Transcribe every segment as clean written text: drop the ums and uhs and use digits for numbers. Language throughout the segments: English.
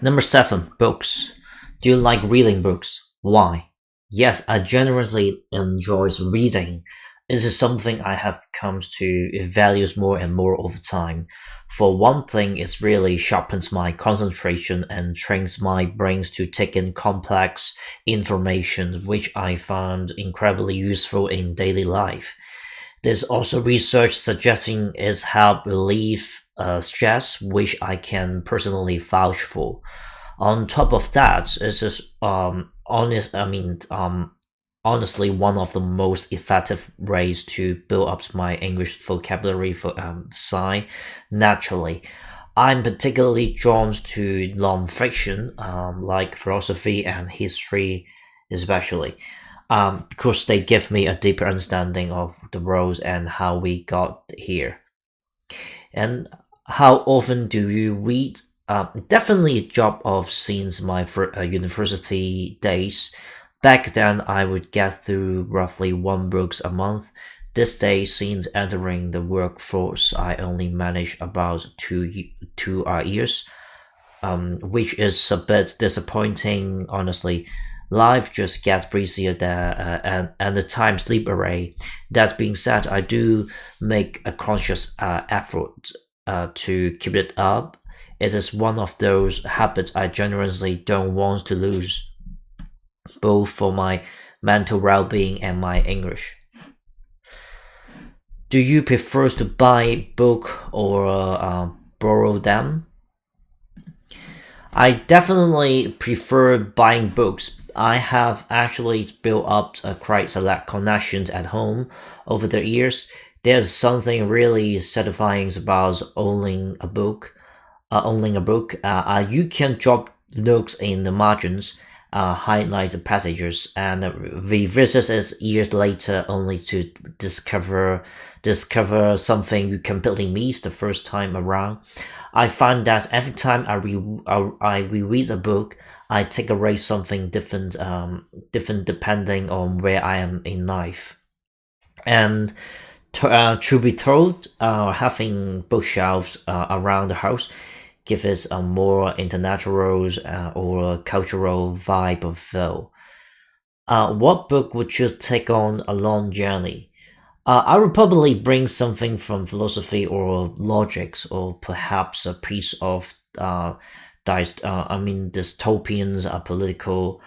Number 7, books. Do you like reading books? Why? Yes, I generously enjoy reading. It is something I have come to value more and more over time. For one thing, it really sharpens my concentration and trains my brains to take in complex information, which I found incredibly useful in daily life. There's also research suggesting it's help relieve stress, which I can personally vouch for. On top of that, it's just honestly one of the most effective ways to build up my English vocabulary for sign naturally. I'm particularly drawn to non-fiction, like philosophy and history, especially, because they give me a deeper understanding of the world and how we got here. And how often do you read? Definitely a drop off since my university days. Back then, I would get through roughly one books a month. This day, since entering the workforce, I only manage about two years, which is a bit disappointing, honestly. Life just gets busier there, and the time sleep away. That being said, I do make a conscious effort to keep it up. It is one of those habits I genuinely don't want to lose, both for my mental well-being and my English. Do you prefer to buy book or borrow them? I definitely prefer buying books. I have actually built up a quite select connections at home over the years. There's something really satisfying about owning a book. You can drop notes in the margins, highlight the passages, and revisit it years later, only to discover something you completely missed the first time around. I find that every time I reread a book, I take away something different depending on where I am in life. And to be told, having bookshelves around the house give it a more international or cultural vibe of feel. What book would you take on a long journey? I would probably bring something from philosophy or logics, or perhaps a piece of dystopian political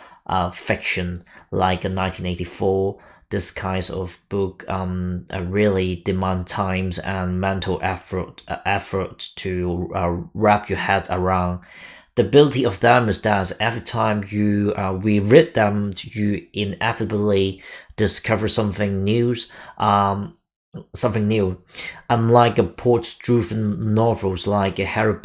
fiction like 1984. This kind of book really demand times and mental effort to wrap your head around. The beauty of them is that every time you reread them, you inevitably discover something new. Unlike a plot-driven novels like a Harry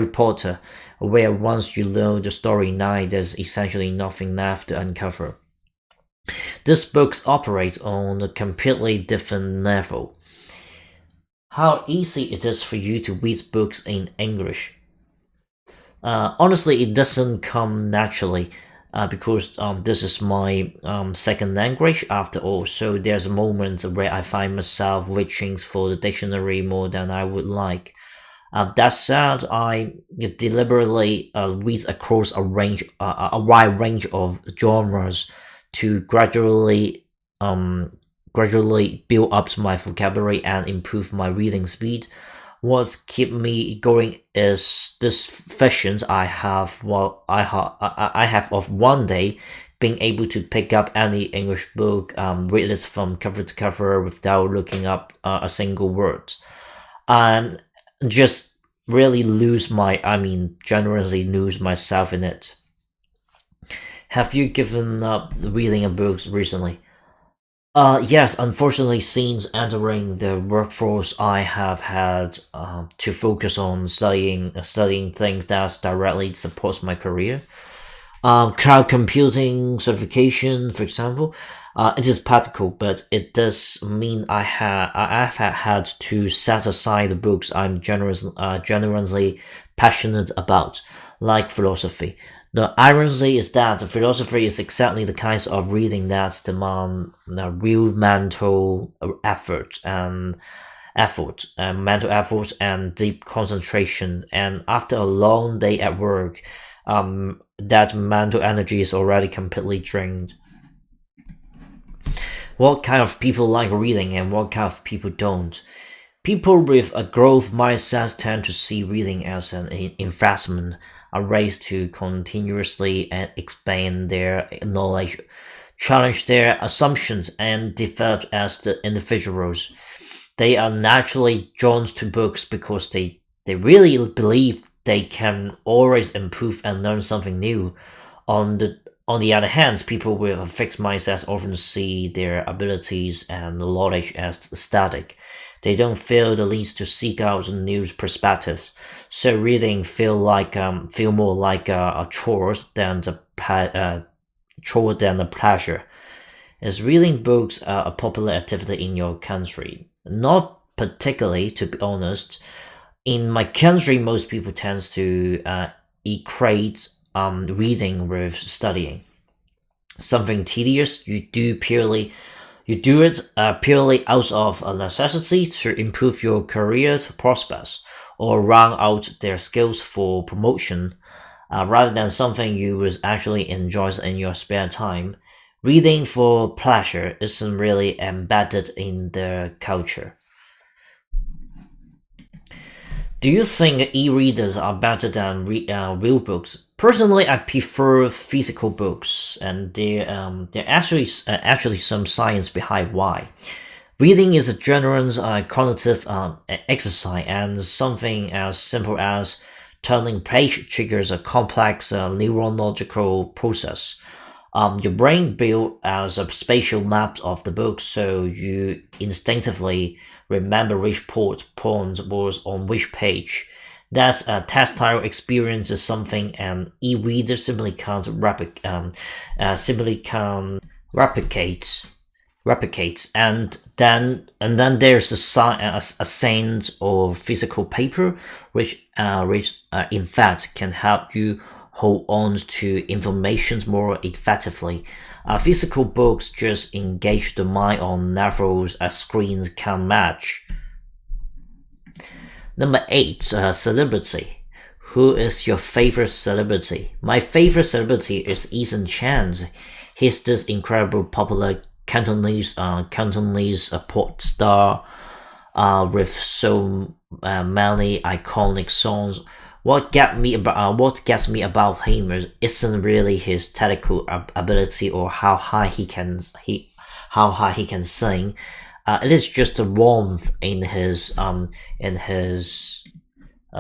Potter, where once you know the storyline, there's essentially nothing left to uncover. This book operates on a completely different level. How easy it is for you to read books in English. Honestly, it doesn't come naturally because this is my second language after all. So there's moments where I find myself reaching for the dictionary more than I would like. That said, I deliberately read across a wide range of genres to gradually build up my vocabulary and improve my reading speed. What keep me going is this vision I have of one day being able to pick up any English book, read it from cover to cover without looking up a single word, and just really generously lose myself in it. Have you given up reading a books recently? Yes, unfortunately, since entering the workforce, I have had to focus on studying things that directly supports my career. Cloud computing certification, for example. It is practical, but it does mean I've had to set aside the books genuinely passionate about, like philosophy. The irony is that philosophy is exactly the kind of reading that demand real mental effort, mental effort and deep concentration. And after a long day at work, that mental energy is already completely drained. What kind of people like reading and what kind of people don't? People with a growth mindset tend to see reading as an investment, a race to continuously expand their knowledge, challenge their assumptions, and develop as the individuals. They are naturally drawn to books because they really believe they can always improve and learn something new. On the other hand, people with a fixed mindset often see their abilities and knowledge as static. They don't feel the need to seek out new perspectives. So reading feel more like a chore than a pleasure. Is reading books a popular activity in your country? Not particularly, to be honest. In my country, most people tend to equate reading with studying. Something tedious, you do it purely out of a necessity to improve your career prospects or round out their skills for promotion, rather than something you would actually enjoy in your spare time. Reading for pleasure isn't really embedded in the culture. Do you think e-readers are better than real books? Personally, I prefer physical books, and there actually some science behind why. Reading is a general cognitive exercise, and something as simple as turning page triggers a complex neurological process. Your brain built as a spatial map of the book, so you instinctively remember which point was on which page. That's a tactile experience is something an e-reader simply can't replicate. And then there's a sense of physical paper, which in fact can help you hold on to information more effectively. Physical books just engage the mind on levels screens can match. Number 8, celebrity. Who is your favorite celebrity? My favorite celebrity is Ethan Chan. He's this incredible popular Cantonese pop star with so many iconic songs. What gets me about him isn't really his technical ability or how high he can sing. It is just the warmth in his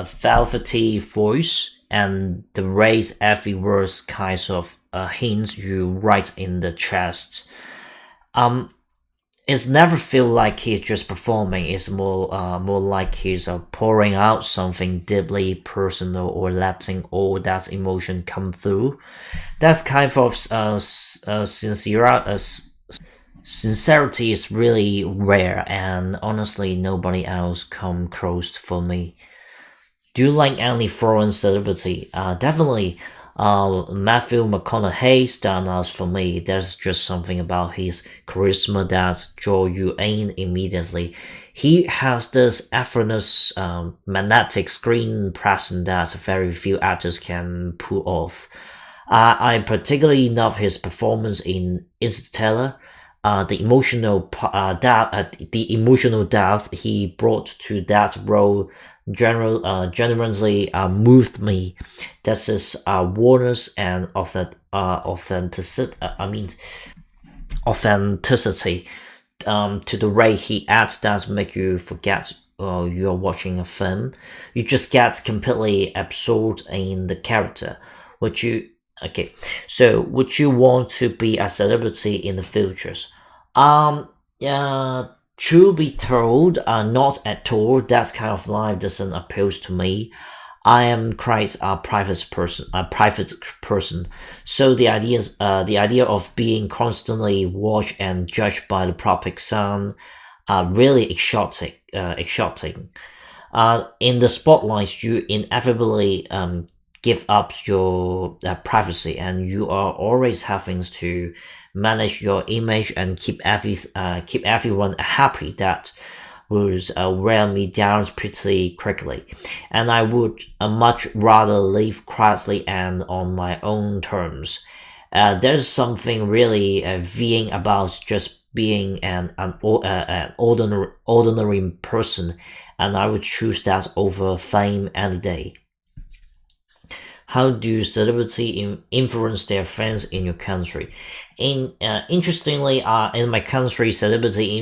velvety voice and the raised every word kinds of hints you right in the chest. Um, it's never feel like he's just performing. It's more like he's pouring out something deeply personal or letting all that emotion come through. That's kind of sincerity is really rare, and honestly, nobody else come close for me. Do you like any foreign celebrity? Definitely. Matthew McConaughey stands out for me. There's just something about his charisma that draw you in immediately. He has this effortless, magnetic screen presence that very few actors can pull off. I particularly love his performance in Interstellar. The emotional depth he brought to that role genuinely moved me. That's his warmth and authenticity to the way he acts that make you forget you're watching a film. You just get completely absorbed in the character. Would you okay? So would you want to be a celebrity in the futures? Yeah. Truth be told, not at all. That kind of life doesn't appeal to me. I am quite a private person. So the idea of being constantly watched and judged by the public sound, really exotic. In the spotlight, you inevitably give up your privacy, and you are always having to manage your image and keep everyone happy. That would wear me down pretty quickly, and I would much rather live quietly and on my own terms. There's something really veeing about just being an ordinary person, and I would choose that over fame any day. How do celebrity influence their fans in your country? Interestingly, in my country, celebrity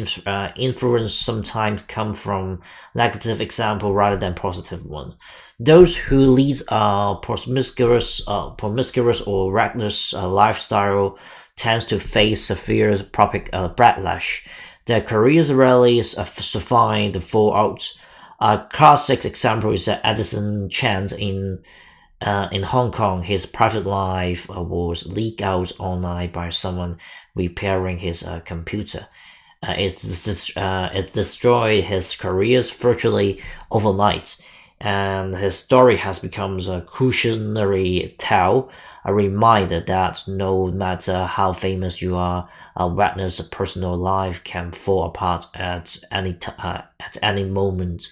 influence sometimes come from negative example rather than positive one. Those who lead a promiscuous or reckless lifestyle tends to face severe public backlash. Their careers rarely survive the fallout. A classic example is Edison Chen in Hong Kong. His private life was leaked out online by someone repairing his computer. It destroyed his careers virtually overnight, and his story has become a cautionary tale, a reminder that no matter how famous you are, a witness' personal life can fall apart at any moment.